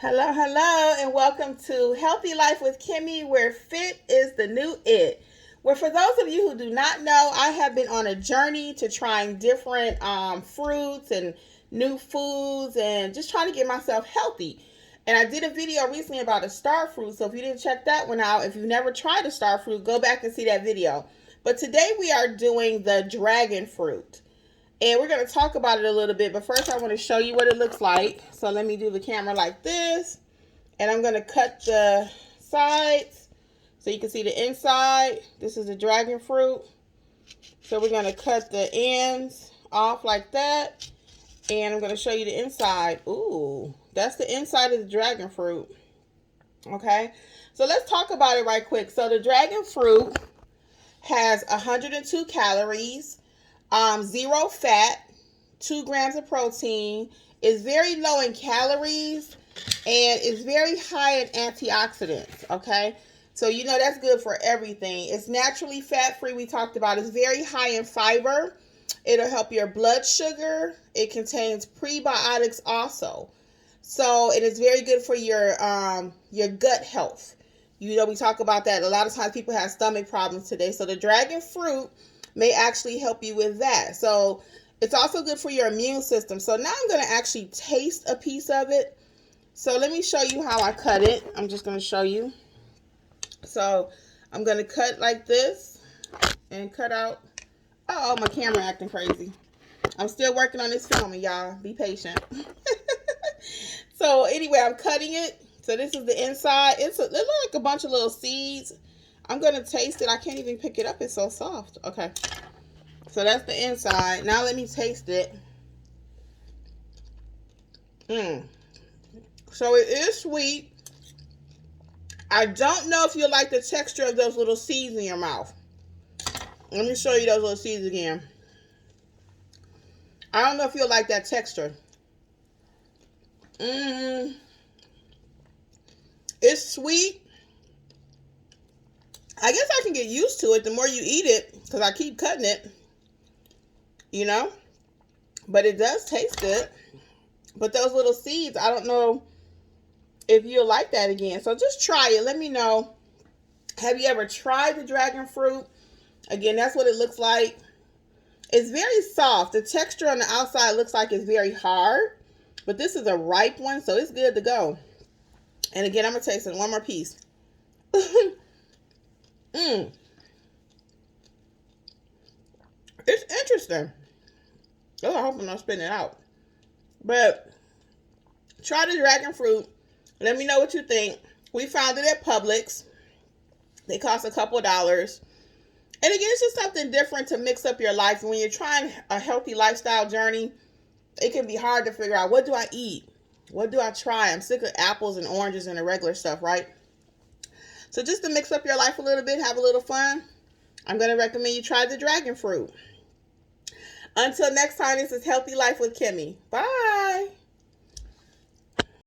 Hello, hello, and welcome to Healthy Life with Kimmi, where fit is the new it. Where, for those of you who do not know, I have been on a journey to trying different fruits and new foods and just trying to get myself healthy. And I did a video recently about a star fruit, so if you didn't check that one out, if you've never tried a star fruit, go back and see that video. But today we are doing the dragon fruit. And we're going to talk about it a little bit, but first I want to show you what it looks like. So let me do the camera like this. And I'm going to cut the sides so you can see the inside. This is the dragon fruit. So we're going to cut the ends off like that. And I'm going to show you the inside. Ooh, that's the inside of the dragon fruit. Okay, so let's talk about it right quick. So the dragon fruit has 102 calories, 0 fat, 2 grams of protein, is very low in calories, and is very high in antioxidants. Okay, so you know that's good for everything. It's naturally fat free. We talked about it's very high in fiber. It'll help your blood sugar. It contains prebiotics also, so it is very good for your gut health. You know, we talk about that. A lot of times people have stomach problems today. So the dragon fruit may actually help you with that. So it's also good for your immune system. So now I'm going to actually taste a piece of it. So let me show you how I cut it. I'm just going to show you. So I'm going to cut like this and cut out. Oh, my camera acting crazy. I'm still working on this filming, y'all. Be patient. So anyway, I'm cutting it. So this is the inside. It looks like a bunch of little seeds. I'm going to taste it. I can't even pick it up. It's so soft. Okay. So that's the inside. Now let me taste it. So it is sweet. I don't know if you like the texture of those little seeds in your mouth. Let me show you those little seeds again. I don't know if you'll like that texture. It's sweet. I guess I can get used to it the more you eat it because I keep cutting it, you know, but it does taste good. But those little seeds, I don't know if you'll like that again. So just try it. Let me know. Have you ever tried the dragon fruit? Again, that's what it looks like. It's very soft. The texture on the outside looks like it's very hard, but this is a ripe one, so it's good to go. And again, I'm going to taste it. One more piece. It's interesting. Oh, I hope I'm not spitting it out. But try the dragon fruit. Let me know what you think. We found it at Publix. They cost a couple of dollars. And again, it's just something different to mix up your life. When you're trying a healthy lifestyle journey, it can be hard to figure out, what do I eat? What do I try? I'm sick of apples and oranges and the regular stuff, right? So just to mix up your life a little bit, have a little fun, I'm going to recommend you try the dragon fruit. Until next time, this is Healthy Life with Kimmi. Bye.